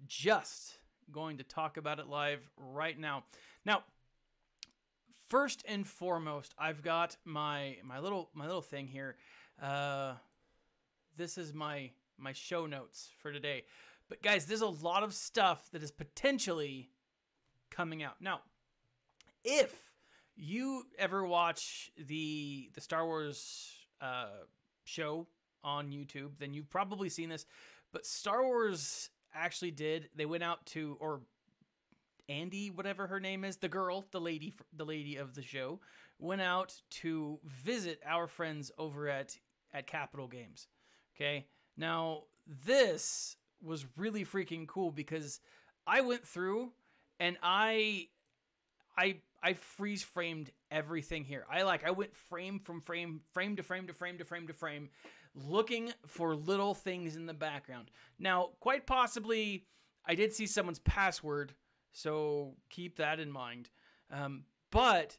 just going to talk about it live right now. Now, first and foremost, I've got my little thing here. This is my show notes for today. But guys, there's a lot of stuff that is potentially coming out. Now, if you ever watch the Star Wars show on YouTube, then you've probably seen this. But Star Wars actually they went out to, or Andy, whatever her name is, the lady of the show, went out to visit our friends over at Capital Games. Okay. Now, this was really freaking cool because I went through and I freeze framed everything here. I went frame to frame, looking for little things in the background. Now, quite possibly, I did see someone's password, so keep that in mind. But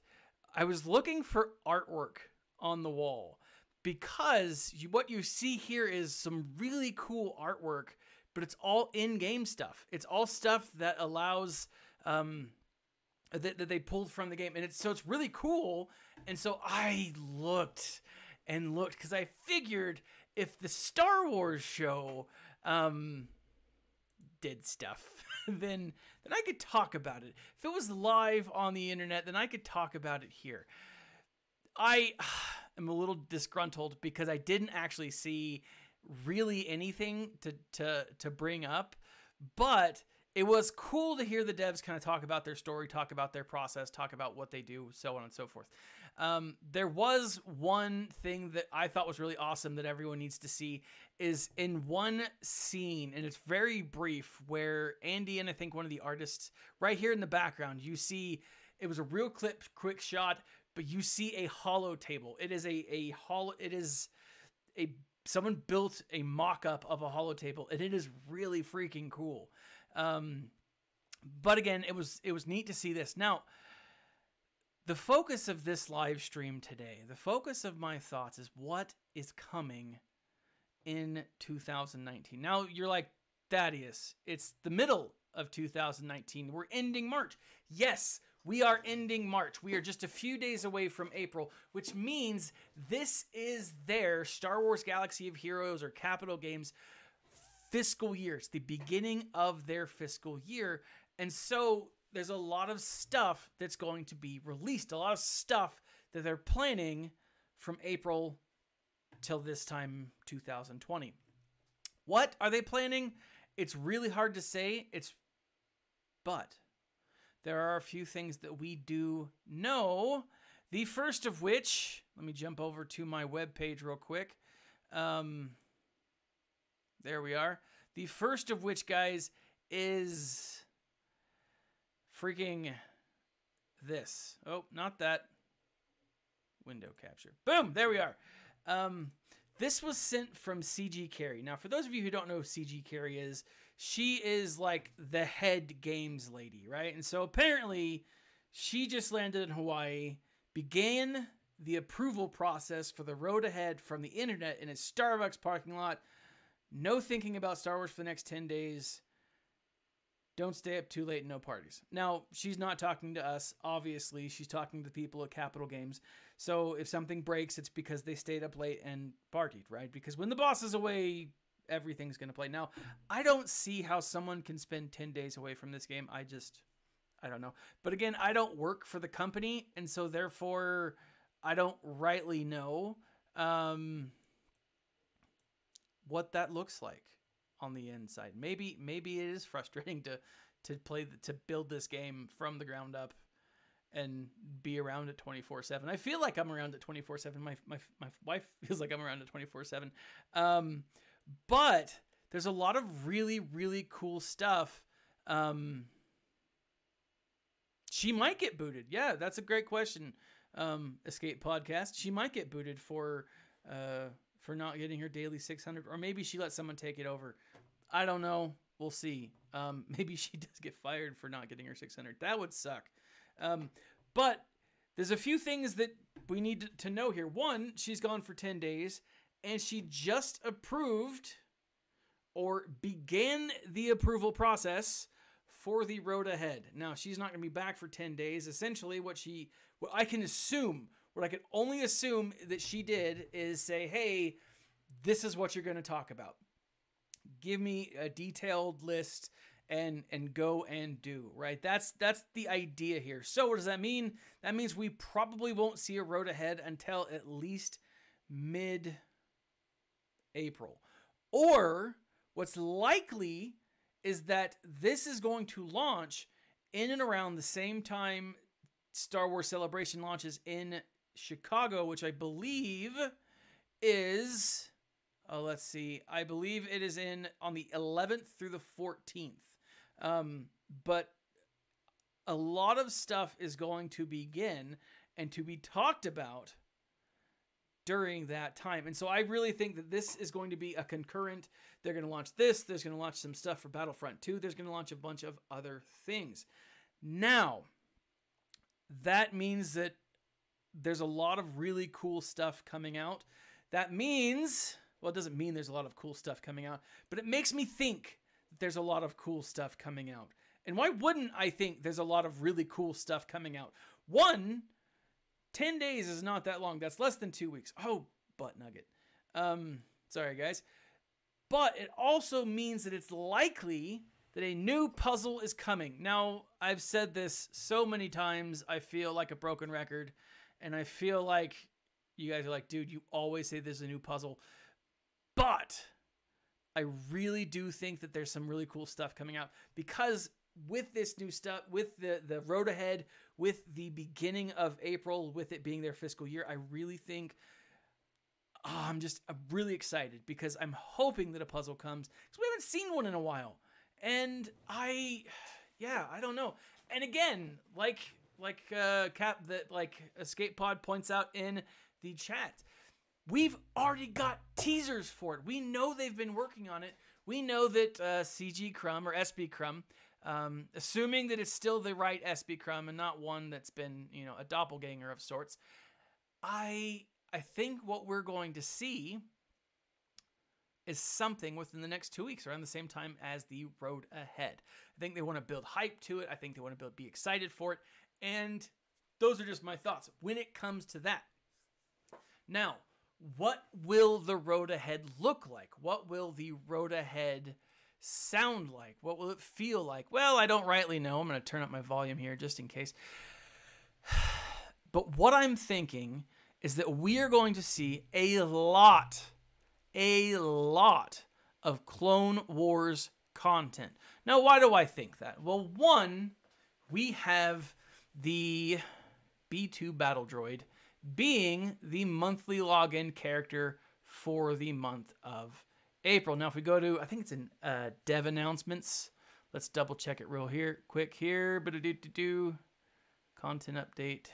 I was looking for artwork on the wall because what you see here is some really cool artwork, but it's all in-game stuff. It's all stuff that allows that they pulled from the game, and it's really cool. And so I looked because I figured if the Star Wars show did stuff, then I could talk about it. If it was live on the internet, then I could talk about it here. I am a little disgruntled because I didn't actually see really anything to bring up, but it was cool to hear the devs kind of talk about their story, talk about their process, talk about what they do, so on and so forth. There was one thing that I thought was really awesome that everyone needs to see is in one scene, and it's very brief, where Andy and I think one of the artists, right here in the background, you see, it was a real quick shot, but you see a holo table. It is someone built a mock-up of a holo table, and it is really freaking cool. But again, it was neat to see this. Now, the focus of this live stream today, the focus of my thoughts is what is coming in 2019. Now, you're like, Thaddeus, it's the middle of 2019. We're ending March. Yes, we are ending March. We are just a few days away from April, which means this is their Star Wars Galaxy of Heroes or Capital Games fiscal year. It's the beginning of their fiscal year. And so there's a lot of stuff that's going to be released, a lot of stuff that they're planning from April till this time, 2020. What are they planning? It's really hard to say. But there are a few things that we do know. The first of which, let me jump over to my webpage real quick. There we are. The first of which, guys, is freaking this. Oh, not that. Window capture. Boom! There we are. This was sent from CG Carey. Now, for those of you who don't know who CG Carey is, she is like the head games lady, right? And so apparently she just landed in Hawaii, began the approval process for the road ahead from the internet in a Starbucks parking lot. No thinking about Star Wars for the next 10 days. Don't stay up too late and no parties. Now, she's not talking to us. Obviously, she's talking to people at Capital Games. So if something breaks, it's because they stayed up late and partied, right? Because when the boss is away, everything's going to play. Now, I don't see how someone can spend 10 days away from this game. I don't know. But again, I don't work for the company, and so therefore, I don't rightly know what that looks like on the inside. Maybe it is frustrating to build this game from the ground up and be around it 24/7. I feel like I'm around it 24/7. My wife feels like I'm around it 24/7. But there's a lot of really, really cool stuff. She might get booted. Yeah, that's a great question. Escape Podcast. She might get booted for not getting her daily 600, or maybe she lets someone take it over. I don't know. We'll see. Maybe she does get fired for not getting her 600. That would suck. But there's a few things that we need to know here. One, she's gone for 10 days, and she just approved or began the approval process for the road ahead. Now, she's not going to be back for 10 days. Essentially, what I can only assume that she did is say, hey, this is what you're going to talk about. Give me a detailed list and go and do, right? That's the idea here. So what does that mean? That means we probably won't see a road ahead until at least mid-April. Or what's likely is that this is going to launch in and around the same time Star Wars Celebration launches in Chicago, which I believe is, let's see, I believe it is on the 11th through the 14th. But a lot of stuff is going to begin and to be talked about during that time. And so I really think that this is going to be a concurrent. They're going to launch this. There's going to launch some stuff for Battlefront 2. There's going to launch a bunch of other things. Now, that means that there's a lot of really cool stuff coming out. That means, well, it doesn't mean there's a lot of cool stuff coming out, but it makes me think that there's a lot of cool stuff coming out. And why wouldn't I think there's a lot of really cool stuff coming out? 10 days is not that long. That's less than 2 weeks. Oh, butt nugget. Sorry, guys. But it also means that it's likely that a new puzzle is coming. Now, I've said this so many times, I feel like a broken record. And I feel like you guys are like, dude, you always say there's a new puzzle. But I really do think that there's some really cool stuff coming out. Because with this new stuff, with the road ahead, with the beginning of April, with it being their fiscal year, I really think I'm really excited because I'm hoping that a puzzle comes because we haven't seen one in a while. And I don't know. And again, like Escape Pod points out in the chat, we've already got teasers for it. We know they've been working on it. We know that CG Crumb or SB Crumb, assuming that it's still the right SB Crumb and not one that's been, a doppelganger of sorts, I think what we're going to see is something within the next 2 weeks around the same time as the road ahead. I think they want to build hype to it. I think they want to be excited for it. And those are just my thoughts when it comes to that. Now, what will the road ahead look like? What will the road ahead sound like? What will it feel like? Well, I don't rightly know. I'm going to turn up my volume here just in case. But what I'm thinking is that we are going to see a lot of Clone Wars content. Now, why do I think that? Well, one, we have the B2 Battle Droid being the monthly login character for the month of April. Now, if we go to, I think it's in dev announcements. Let's double check it quick here. Content update.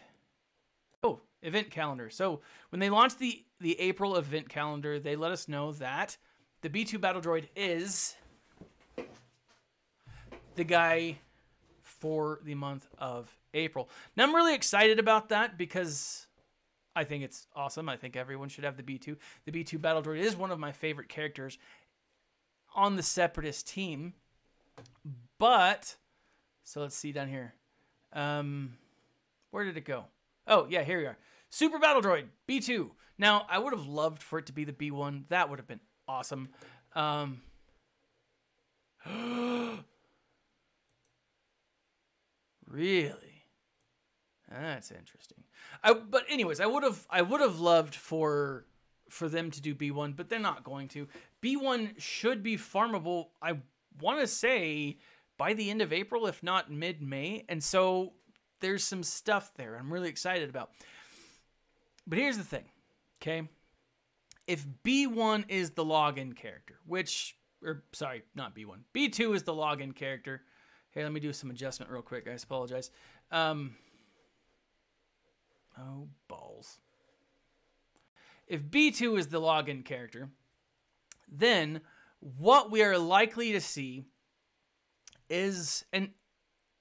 Oh, event calendar. So when they launched the April event calendar, they let us know that the B2 Battle Droid is the guy for the month of April. Now, I'm really excited about that because I think it's awesome. I think everyone should have the B2. The B2 Battle Droid is one of my favorite characters on the Separatist team. But, so let's see down here. Where did it go? Oh, yeah, here we are. Super Battle Droid, B2. Now, I would have loved for it to be the B1. That would have been awesome. Really? That's interesting. But anyways, I would have loved for them to do B1, but they're not going to. B1 should be farmable, I want to say, by the end of April, if not mid-May. And so there's some stuff there I'm really excited about. But here's the thing, okay? If B1 is the login character, not B1. B2 is the login character. Here, let me do some adjustment real quick, guys. Apologize. Oh, balls. If B2 is the login character, then what we are likely to see is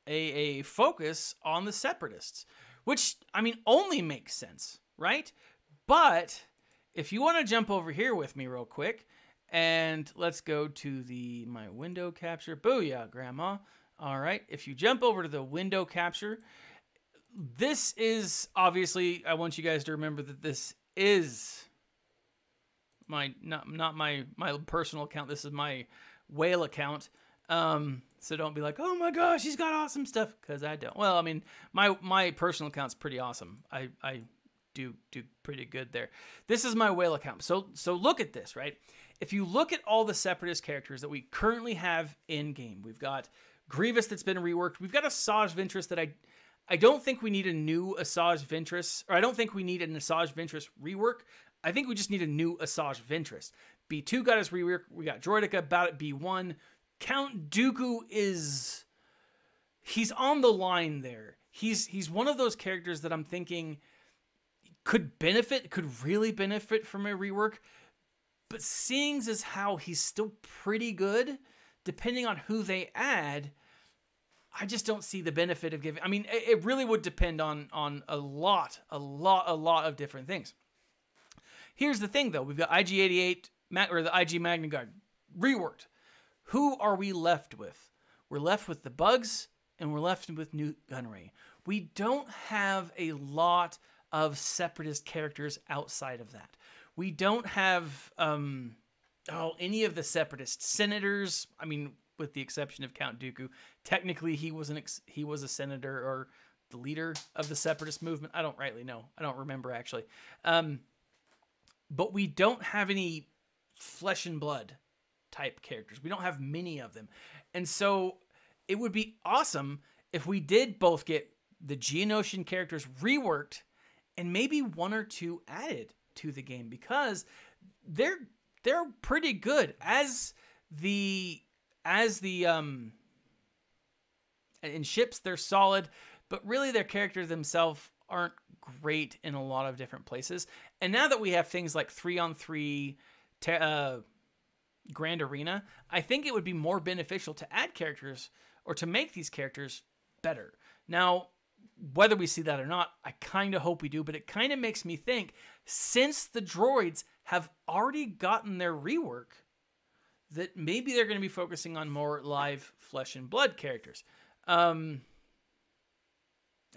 a focus on the Separatists, which, only makes sense, right? But if you want to jump over here with me real quick And let's go to my window capture. Booyah, Grandma. All right. If you jump over to the window capture, this is obviously, I want you guys to remember that this is not my personal account. This is my whale account. So don't be like, oh my gosh, he's got awesome stuff, because I don't. Well, I mean, my personal account's pretty awesome. I do pretty good there. This is my whale account. So look at this, right? If you look at all the Separatist characters that we currently have in game, we've got Grievous that's been reworked. We've got Asajj Ventress that I don't think we need a new Asajj Ventress, or I don't think we need an Asajj Ventress rework. I think we just need a new Asajj Ventress. B2 got his rework. We got Droideka about at B1. Count Dooku he's on the line there. He's one of those characters that I'm thinking could really benefit from a rework. But seeing as how he's still pretty good, depending on who they add, I just don't see the benefit of giving. I mean, it really would depend on a lot of different things. Here's the thing, though. We've got IG-88, or the IG Magna Guard, reworked. Who are we left with? We're left with the Bugs, and we're left with Nute Gunray. We don't have a lot of Separatist characters outside of that. We don't have any of the Separatist senators. I mean, with the exception of Count Dooku. Technically, he was a senator or the leader of the Separatist movement. I don't rightly know. I don't remember, actually. But we don't have any flesh and blood type characters. We don't have many of them. And so it would be awesome if we did both get the Geonosian characters reworked and maybe one or two added to the game, because they're pretty good in ships. They're solid, but really their characters themselves aren't great in a lot of different places. And now that we have things like 3-on-3 Grand Arena, I think it would be more beneficial to add characters or to make these characters better. Now, whether we see that or not, I kind of hope we do, but it kind of makes me think, since the droids have already gotten their rework, that maybe they're going to be focusing on more live flesh and blood characters. I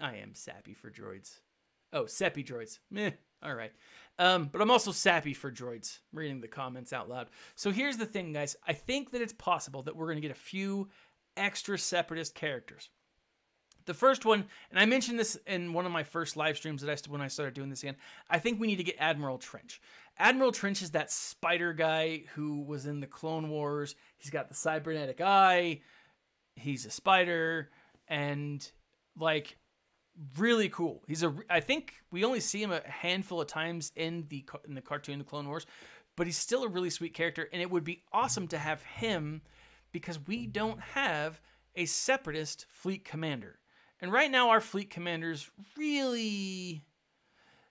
am sappy for droids. Oh, Seppi droids. Meh. All right. But I'm also sappy for droids, reading the comments out loud. So here's the thing, guys. I think that it's possible that we're going to get a few extra Separatist characters. The first one, and I mentioned this in one of my first live streams when I started doing this again, I think we need to get Admiral Trench. Admiral Trench is that spider guy who was in the Clone Wars. He's got the cybernetic eye. He's a spider, and like, really cool. I think we only see him a handful of times in the cartoon, the Clone Wars, but he's still a really sweet character, and it would be awesome to have him because we don't have a Separatist fleet commander. And right now our fleet commanders really,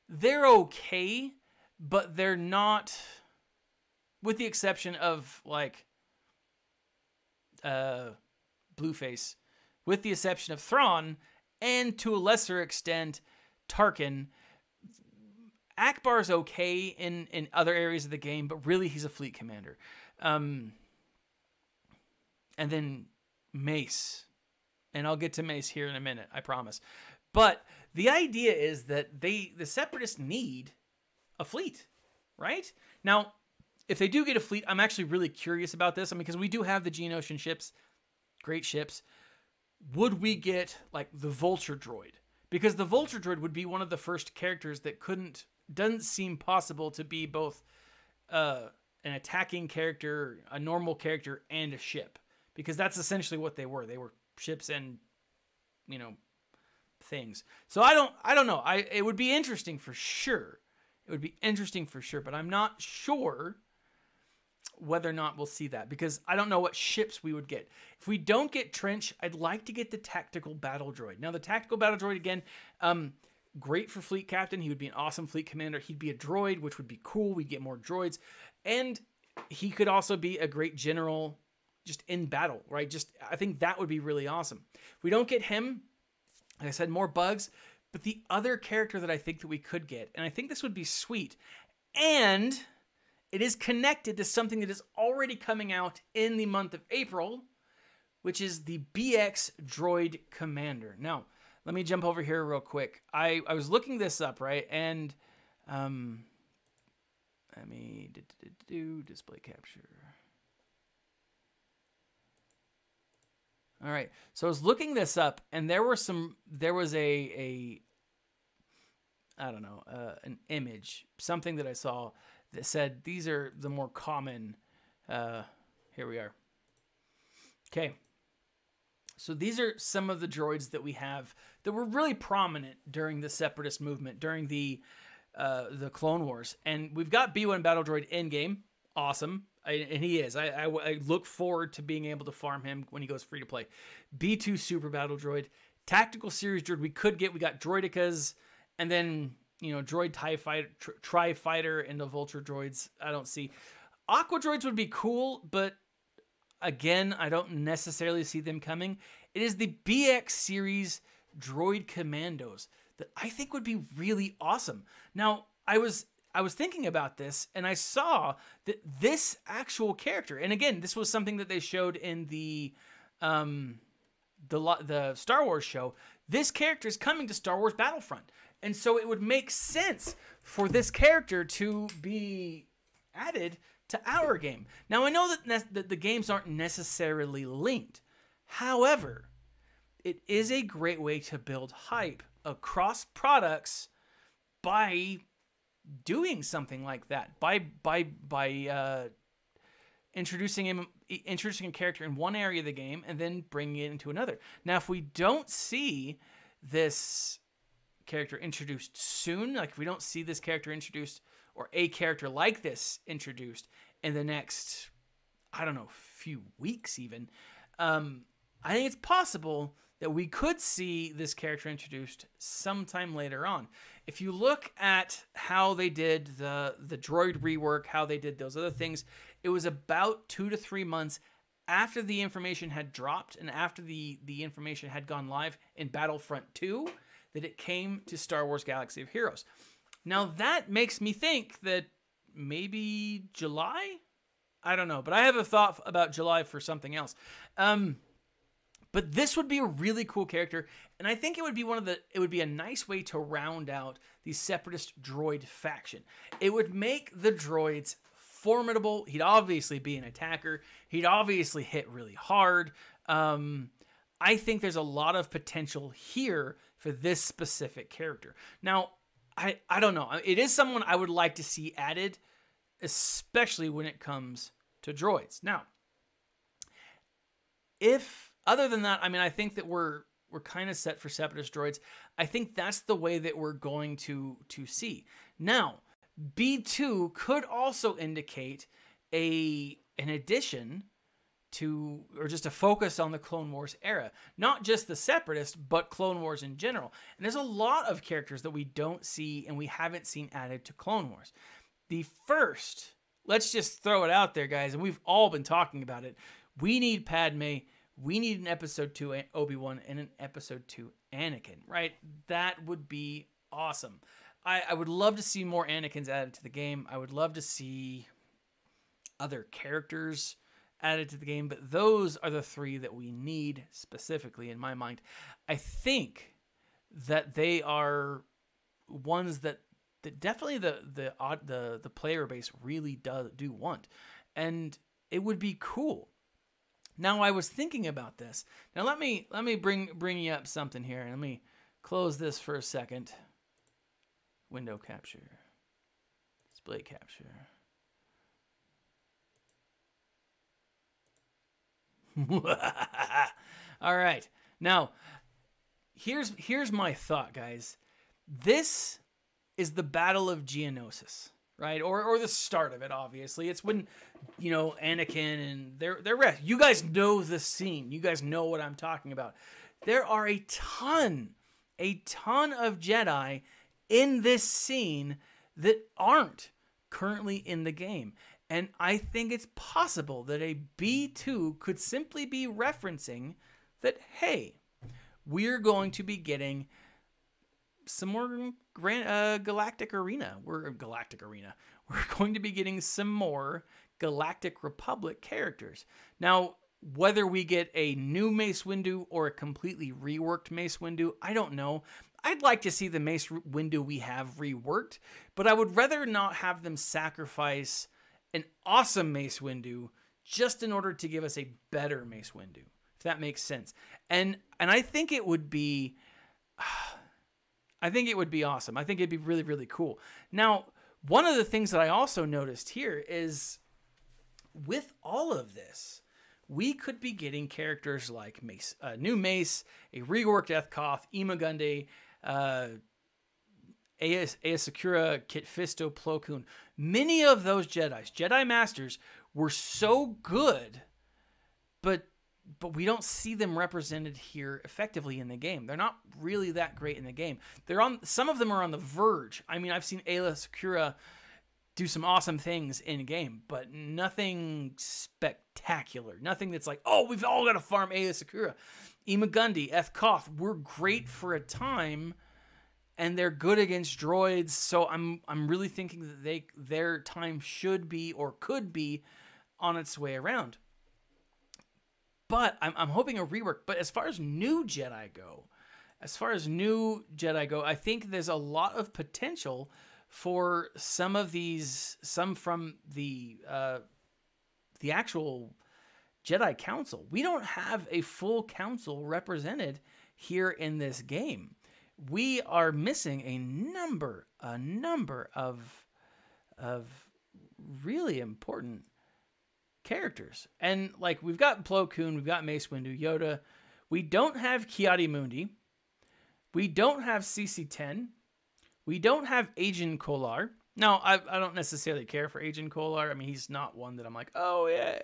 they're okay, but they're not, with the exception of like Blueface, with the exception of Thrawn, and to a lesser extent, Tarkin. Akbar's okay in other areas of the game, but really he's a fleet commander. And then Mace. And I'll get to Mace here in a minute, I promise. But the idea is that the Separatists need a fleet, right? Now, if they do get a fleet, I'm actually really curious about this. I mean, because we do have the Geonosian ships, great ships. Would we get like the Vulture droid? Because the Vulture droid would be one of the first characters that doesn't seem possible to be both an attacking character, a normal character, and a ship. Because that's essentially what they were. They were ships and, things. So I don't know. It would be interesting for sure. But I'm not sure whether or not we'll see that, because I don't know what ships we would get. If we don't get Trench, I'd like to get the Tactical Battle Droid. Now, the Tactical Battle Droid, again, great for fleet captain. He would be an awesome fleet commander. He'd be a droid, which would be cool. We'd get more droids. And he could also be a great general just in battle, right? I think that would be really awesome. If we don't get him, like I said, more bugs. But the other character that I think that we could get, and I think this would be sweet, and it is connected to something that is already coming out in the month of April, which is the BX Droid Commander. Now, let me jump over here real quick. I was looking this up, right? And let me do display capture. All right. So I was looking this up, and there was a I don't know, an image, something that I saw that said these are the more common. Here we are. Okay. So these are some of the droids that we have that were really prominent during the Separatist movement, during the Clone Wars. And we've got B1 Battle Droid in-game. Awesome. And he is. I look forward to being able to farm him when he goes free to play. B2 Super Battle Droid. Tactical Series Droid we could get. We got Droidicas. And then, you know, Droid TIE Fighter, Tri-Fighter, and the Vulture Droids. I don't see. Aqua Droids would be cool, but again, I don't necessarily see them coming. It is the BX series droid commandos that I think would be really awesome. Now, I was thinking about this, and I saw that this actual character, and again, this was something that they showed in the Star Wars show. This character is coming to Star Wars Battlefront, and so it would make sense for this character to be added to our game. Now, I know that the games aren't necessarily linked. However, it is a great way to build hype across products by doing something like that. By introducing a character in one area of the game and then bringing it into another. Now, if we don't see this character introduced soon, like if we don't see this character introduced or a character like this introduced in the next, I don't know, few weeks even, I think it's possible that we could see this character introduced sometime later on. If you look at how they did the droid rework, how they did those other things, it was about 2 to 3 months after the information had dropped and after the information had gone live in Battlefront 2 that it came to Star Wars Galaxy of Heroes. Now, that makes me think that maybe July? I don't know, but I have a thought about July for something else. But this would be a really cool character, and I think it would be a nice way to round out the Separatist droid faction. It would make the droids formidable. He'd obviously be an attacker. He'd obviously hit really hard. I think there's a lot of potential here for this specific character. Now, I don't know. It is someone I would like to see added, especially when it comes to droids. Now, other than that, I mean, I think that we're kind of set for Separatist droids. I think that's the way that we're going to see. Now, B2 could also indicate an addition to, or just a focus on the Clone Wars era. Not just the Separatist, but Clone Wars in general. And there's a lot of characters that we don't see and we haven't seen added to Clone Wars. The first, let's just throw it out there, guys, and we've all been talking about it. We need Padme. We need an episode 2 Obi-Wan and an episode 2 Anakin, right? That would be awesome. I would love to see more Anakins added to the game. I would love to see other characters added to the game, but those are the 3 that we need specifically in my mind. I think that they are ones that definitely the player base really do want, and it would be cool. Now, I was thinking about this. Now, let me bring you up something here. Let me close this for a second. Window capture. Display capture. All right. Now, here's my thought, guys. This is the Battle of Geonosis, right? Or the start of it, obviously. It's when, you know, Anakin and their rest. You guys know the scene. You guys know what I'm talking about. There are a ton of Jedi in this scene that aren't currently in the game. And I think it's possible that a B2 could simply be referencing that, hey, we're going to be getting some more Galactic Arena. We're going to be getting some more Galactic Republic characters. Now, whether we get a new Mace Windu or a completely reworked Mace Windu, I don't know. I'd like to see the Mace Windu we have reworked, but I would rather not have them sacrifice an awesome Mace Windu just in order to give us a better Mace Windu, if that makes sense. And I think it would be awesome. I think it'd be really, really cool. Now, one of the things that I also noticed here is with all of this, we could be getting characters like Mace, new Mace, a reworked Ethkoth, Imagunde, Aya Sakura, Kit Fisto, Plo Koon. Many of those Jedi Masters were so good, but we don't see them represented here effectively in the game. They're not really that great in the game. Some of them are on the verge. I mean, I've seen Aya Sakura do some awesome things in game, but nothing spectacular. Nothing that's like, oh, we've all got to farm Aya Sakura. Imagunde, Ethkoth were great for a time, and they're good against droids. So I'm really thinking that their time should be or could be on its way around. But I'm hoping a rework. But as far as new Jedi go, I think there's a lot of potential for some from the actual Jedi Council. We don't have a full council represented here in this game. We are missing a number of really important characters. And like, we've got Plo Koon, we've got Mace Windu, Yoda. We don't have Ki-Adi-Mundi. We don't have CC-10. We don't have Agent Kolar. Now, I don't necessarily care for Agent Kolar. I mean, he's not one that I'm like, oh yeah.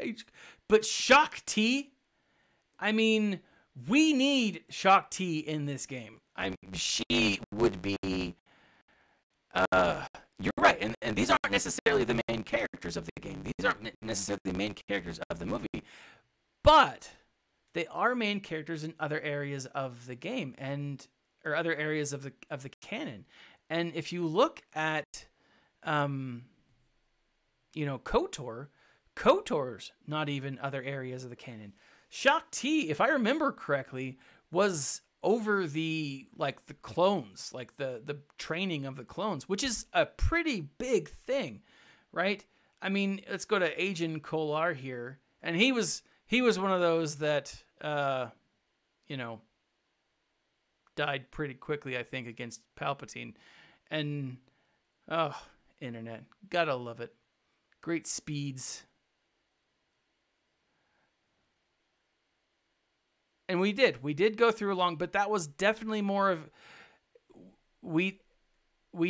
But Shak-Ti, I mean, we need Shak-Ti in this game. She would be, you're right, and these aren't necessarily the main characters of the game. These aren't necessarily the main characters of the movie, but they are main characters in other areas of the game or other areas of the canon. And if you look at, KOTOR's not even other areas of the canon. Shak-Ti, if I remember correctly, was over the clones, like the training of the clones, which is a pretty big thing, right? I mean, let's go to Agent Kolar here, and he was one of those that died pretty quickly, I think, against Palpatine. And internet, gotta love it. Great speeds. And we did go through a long, but that was definitely more of, we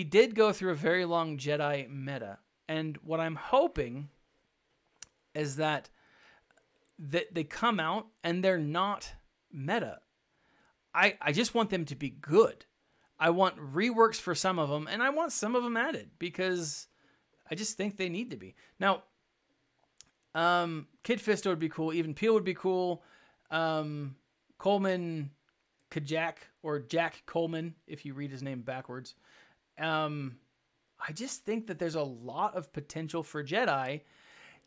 did go through a very long Jedi meta. And what I'm hoping is that they come out and they're not meta. I just want them to be good. I want reworks for some of them, and I want some of them added because I just think they need to be. Now, Kit Fisto would be cool. Even Peel would be cool. Coleman Kajak, or Jack Coleman, if you read his name backwards. I just think that there's a lot of potential for Jedi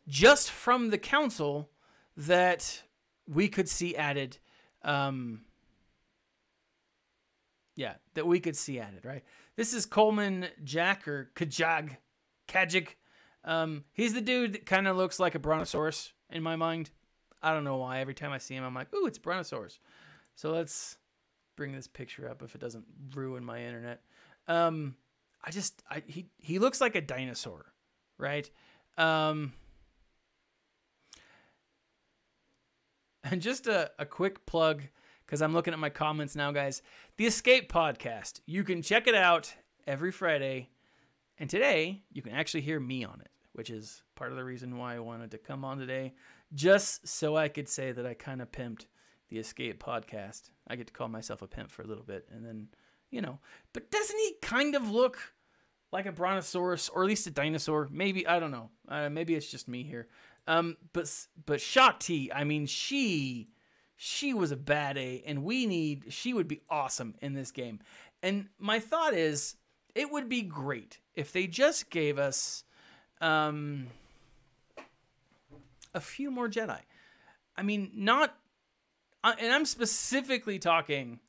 just from the council that we could see added. That we could see added, right? This is Coleman Jack, or Kajag. He's the dude that kind of looks like a brontosaurus in my mind. I don't know why. Every time I see him, I'm like, ooh, it's brontosaurus. So let's bring this picture up if it doesn't ruin my internet. He looks like a dinosaur, right? And just a quick plug, because I'm looking at my comments now, guys. The Escape Podcast. You can check it out every Friday. And today, you can actually hear me on it, which is part of the reason why I wanted to come on today. Just so I could say that I kind of pimped the Escape Podcast. I get to call myself a pimp for a little bit. And then, But doesn't he kind of look like a brontosaurus, or at least a dinosaur? Maybe, I don't know. Maybe it's just me here. But Shak-Ti, I mean, she was a bad A, and she would be awesome in this game. And my thought is, it would be great if they just gave us a few more Jedi. I mean, not, and I'm specifically talking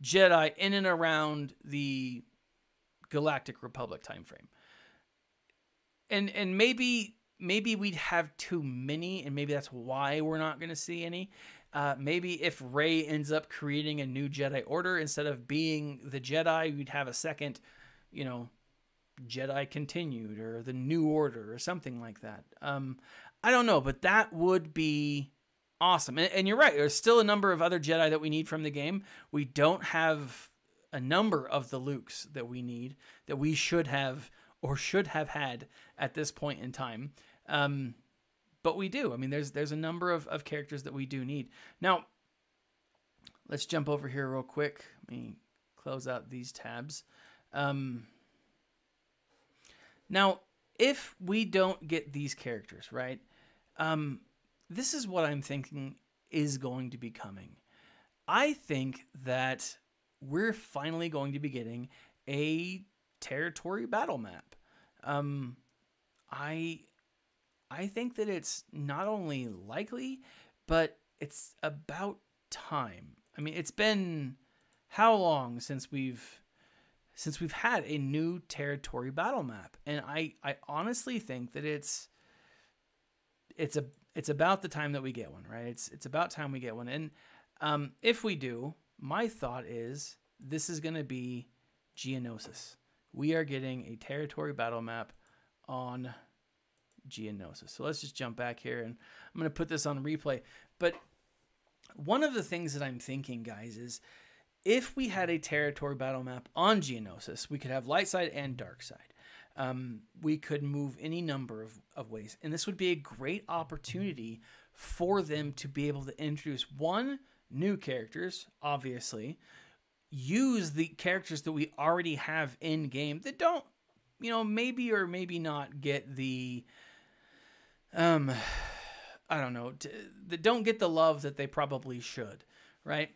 Jedi in and around the Galactic Republic timeframe. And maybe we'd have too many, and maybe that's why we're not going to see any. Maybe if Rey ends up creating a new Jedi Order, instead of being the Jedi, we'd have a second, Jedi Continued or the New Order or something like that. I don't know, but that would be awesome. And you're right. There's still a number of other Jedi that we need from the game. We don't have a number of the Lukes that we need, that we should have had at this point in time. But we do. I mean, there's a number of characters that we do need. Now, let's jump over here real quick. Let me close out these tabs. Now, if we don't get these characters, right, this is what I'm thinking is going to be coming. I think that we're finally going to be getting a territory battle map. I think that it's not only likely, but it's about time. I mean, it's been how long since we've had a new territory battle map, and I honestly think that it's about the time that we get one, right? It's about time we get one, and if we do, my thought is this is going to be Geonosis. We are getting a territory battle map on Geonosis. So let's just jump back here, and I'm going to put this on replay. But one of the things that I'm thinking, guys, is if we had a territory battle map on Geonosis, we could have light side and dark side. We could move any number of ways. And this would be a great opportunity for them to be able to introduce, one, new characters, obviously, use the characters that we already have in game that don't, maybe or maybe not get the, I don't know, that don't get the love that they probably should, right?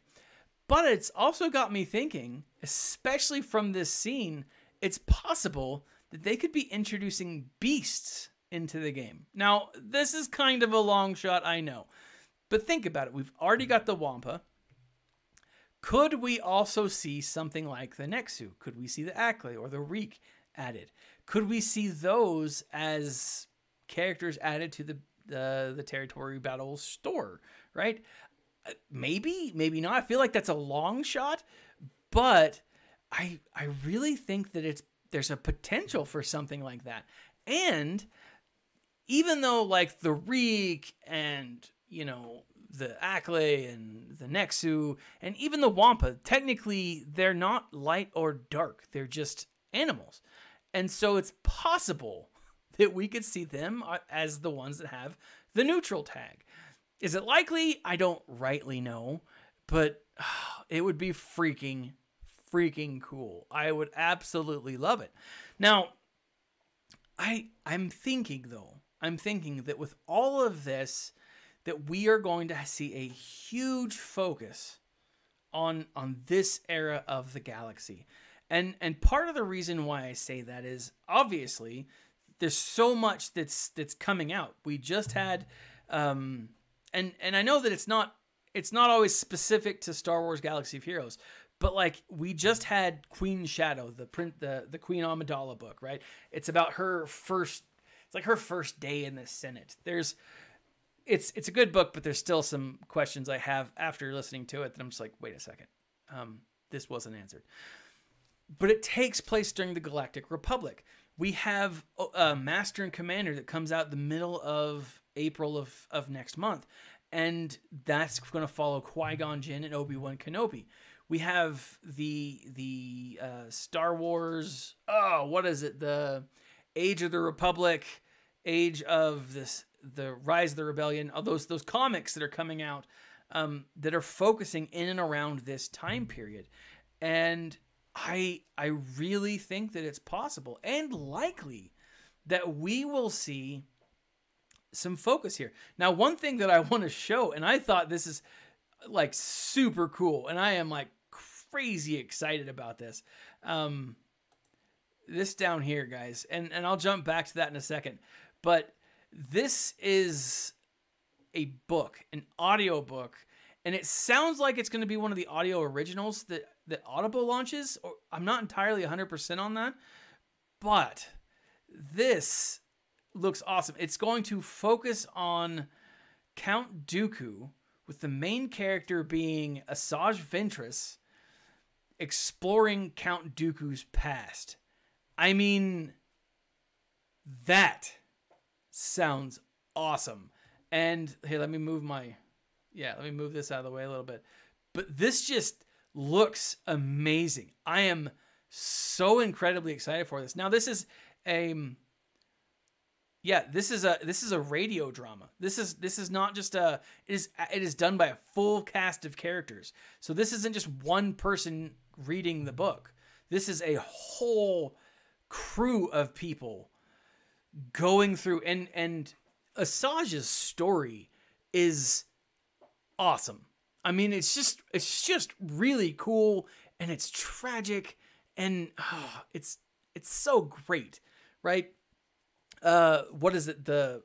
But it's also got me thinking, especially from this scene, it's possible that they could be introducing beasts into the game. Now, this is kind of a long shot, I know. But think about it. We've already got the Wampa. Could we also see something like the Nexu? Could we see the Acklay or the Reek added? Could we see those as characters added to the Territory Battle store, right? Maybe, maybe not. I feel like that's a long shot, but I really think that there's a potential for something like that. And even though like the Reek and, the Acklay and the Nexu and even the Wampa, technically they're not light or dark. They're just animals. And so it's possible that we could see them as the ones that have the neutral tag. Is it likely? I don't rightly know, but it would be freaking cool. I would absolutely love it. Now, I'm thinking that with all of this, that we are going to see a huge focus on this era of the galaxy. And part of the reason why I say that is obviously there's so much that's coming out. We just had and I know that it's not always specific to Star Wars Galaxy of Heroes, but like we just had Queen Shadow, the Queen Amidala book, right? It's about her first day in the Senate. It's a good book, but there's still some questions I have after listening to it that I'm just like, wait a second. This wasn't answered. But it takes place during the Galactic Republic. We have a Master and Commander that comes out the middle of April of next month. And that's going to follow Qui-Gon Jinn and Obi-Wan Kenobi. We have the Star Wars, what is it? The Age of the Republic, Age of the Rise of the Rebellion, all those comics that are coming out that are focusing in and around this time period. And I really think that it's possible and likely that we will see some focus here. Now, one thing that I want to show, and I thought this is like super cool, and I am like crazy excited about this. This down here, guys, and I'll jump back to that in a second, but this is a book, an audio book, and it sounds like it's going to be one of the audio originals that Audible launches. Or I'm not entirely 100% on that, but this looks awesome. It's going to focus on Count Dooku, with the main character being Asajj Ventress, exploring Count Dooku's past. I mean, that sounds awesome. And here, let me move this out of the way a little bit. But this just looks amazing. I am so incredibly excited for this. Now, this is a radio drama. This is not just it is done by a full cast of characters. So this isn't just one person reading the book. This is a whole crew of people going through, and Asajj's story is awesome. I mean, it's just really cool, and it's tragic, and it's so great, right? What is it? The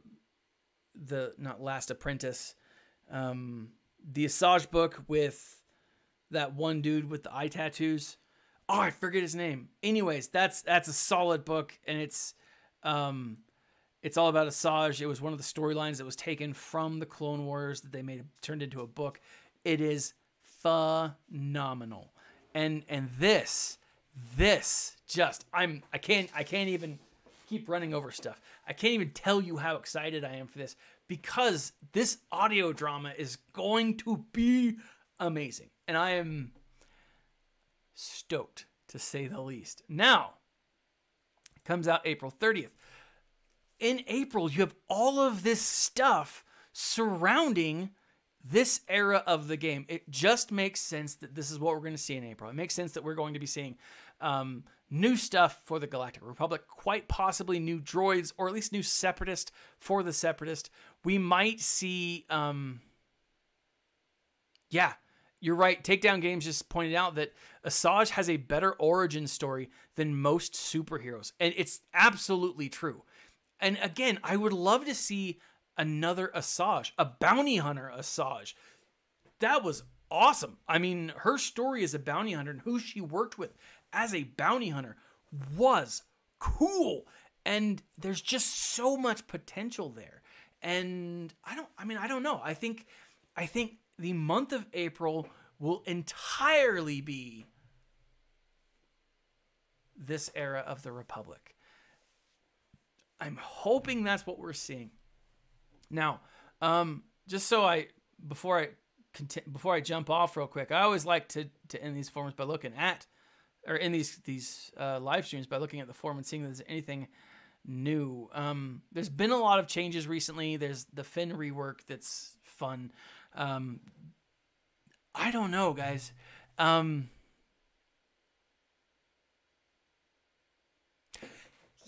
not Last Apprentice, the Asajj book with that one dude with the eye tattoos. Oh, I forget his name. Anyways, that's a solid book, and it's all about Asajj. It was one of the storylines that was taken from the Clone Wars that they turned into a book. It is phenomenal, and this just I can't even keep running over stuff. I can't even tell you how excited I am for this, because this audio drama is going to be amazing, and I am stoked, to say the least. Now, it comes out April 30th. In April, you have all of this stuff surrounding this era of the game. It just makes sense that this is what we're going to see in April. It makes sense that we're going to be seeing new stuff for the Galactic Republic, quite possibly new droids, or at least new Separatist for the Separatist. We might see, you're right. Takedown Games just pointed out that Asajj has a better origin story than most superheroes. And it's absolutely true. And again, I would love to see another Asajj, a bounty hunter Asajj. That was awesome. I mean, her story as a bounty hunter and who she worked with as a bounty hunter was cool. And there's just so much potential there. And I don't know. I think the month of April will entirely be this era of the Republic. I'm hoping that's what we're seeing. Now, just so before I jump off real quick, I always like to end these forums by looking at, or in these live streams by looking at the forum and seeing if there's anything new. There's been a lot of changes recently. There's the Finn rework that's fun. I don't know, guys.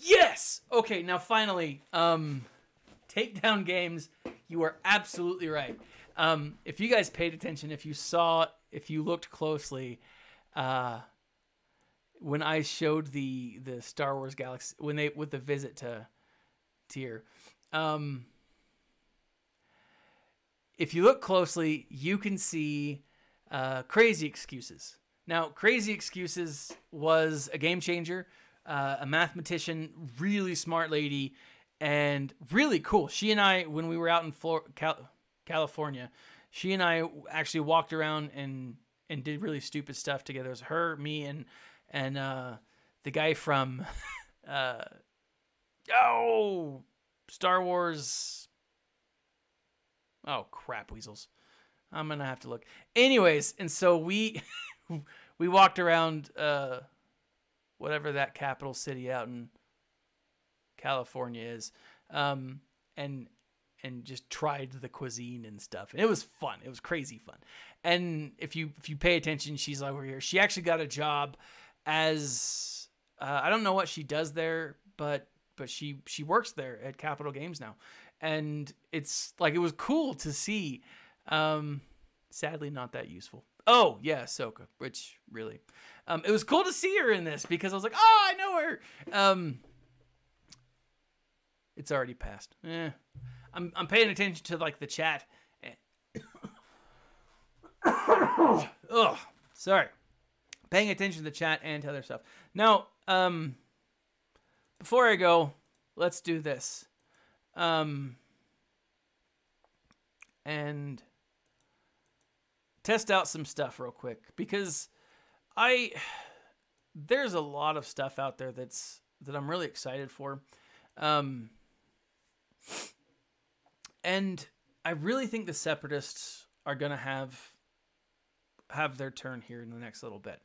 Yes! Okay, now finally, Takedown Games, you are absolutely right. If you guys paid attention, if you looked closely, when I showed the Star Wars Galaxy, with the visit to Tyr, if you look closely, you can see Crazy Excuses. Now, Crazy Excuses was a game changer, a mathematician, really smart lady, and really cool. She and I, when we were out in California, she and I actually walked around and did really stupid stuff together. It was her, me, and the guy from Star Wars. Oh, crap, weasels. I'm going to have to look. Anyways, and so we walked around whatever that capital city out in California is, and just tried the cuisine and stuff. And it was fun. It was crazy fun. And if you pay attention, she's over here. She actually got a job as I don't know what she does there, but she works there at Capital Games now. And it's like, it was cool to see Sadly, not that useful. Oh, yeah, Ahsoka, which really... it was cool to see her in this because I was like, oh, I know her! It's already passed. I'm paying attention to, like, the chat. Ugh, sorry. Paying attention to the chat and to other stuff. Now, before I go, let's do this. And test out some stuff real quick, because there's a lot of stuff out there that I'm really excited for. And I really think the Separatists are going to have their turn here in the next little bit.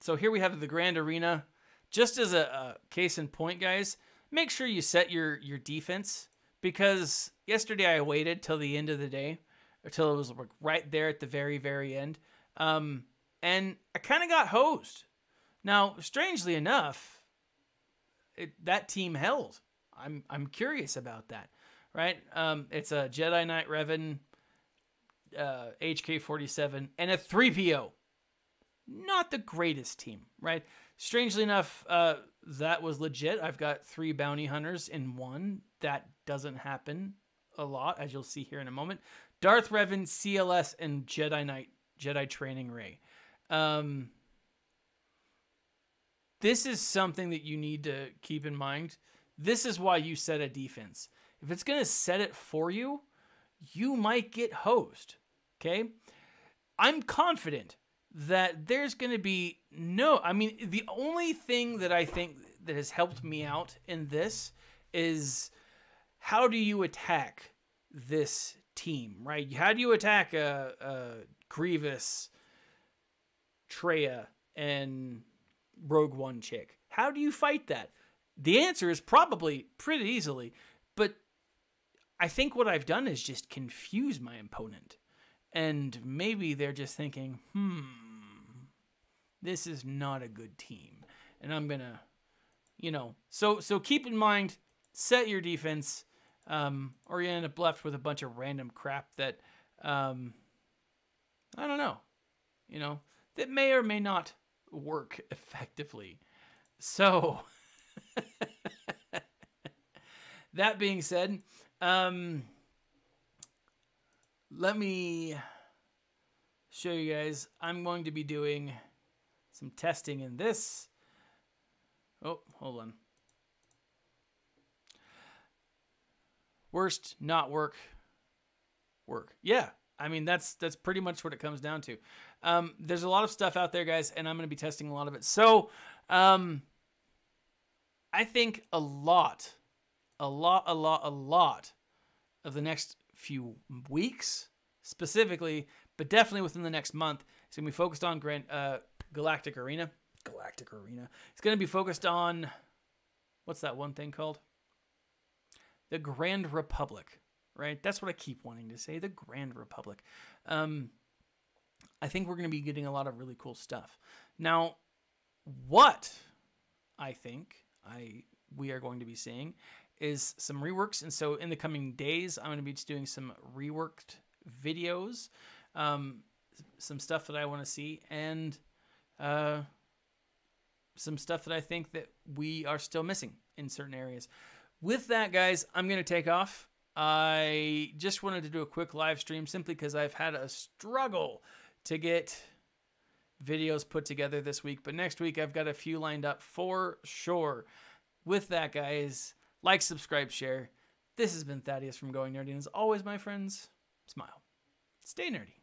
So here we have the Grand Arena. Just as a case in point, guys, make sure you set your defense, because yesterday I waited till the end of the day, until it was right there at the very, very end. And I kind of got hosed. Now, strangely enough, that team held. I'm curious about that, right? It's a Jedi Knight Revan, HK-47, and a 3PO. Not the greatest team, right? Strangely enough, that was legit. I've got 3 bounty hunters in one. That doesn't happen a lot, as you'll see here in a moment. Darth Revan, CLS, and Jedi Knight, Jedi Training Ray. This is something that you need to keep in mind. This is why you set a defense. If it's going to set it for you, you might get hosed, okay? I'm confident that there's going to be the only thing that I think that has helped me out in this is, how do you attack this team, right? How do you attack a Grievous, Traya, and Rogue One chick? How do you fight that? The answer is probably pretty easily, but I think what I've done is just confuse my opponent. And maybe they're just thinking, this is not a good team. And I'm going to, so keep in mind, set your defense, or you end up left with a bunch of random crap that, I don't know, that may or may not work effectively. So, that being said, let me show you guys. I'm going to be doing some testing in this. Oh, hold on. Worst, not work. Yeah, I mean, that's pretty much what it comes down to. There's a lot of stuff out there, guys, and I'm going to be testing a lot of it. So, I think a lot of the next few weeks, specifically, but definitely within the next month, it's going to be focused on Galactic Arena. It's going to be focused on, what's that one thing called? The Grand Republic, right? That's what I keep wanting to say, the Grand Republic. I think we're going to be getting a lot of really cool stuff. Now, what I think we are going to be seeing is some reworks. And so in the coming days, I'm going to be doing some reworked videos, some stuff that I want to see, and some stuff that I think that we are still missing in certain areas. With that, guys, I'm going to take off. I just wanted to do a quick live stream simply because I've had a struggle to get videos put together this week. But next week, I've got a few lined up for sure. With that, guys, like, subscribe, share. This has been Thaddeus from Going Nerdy. And as always, my friends, smile. Stay nerdy.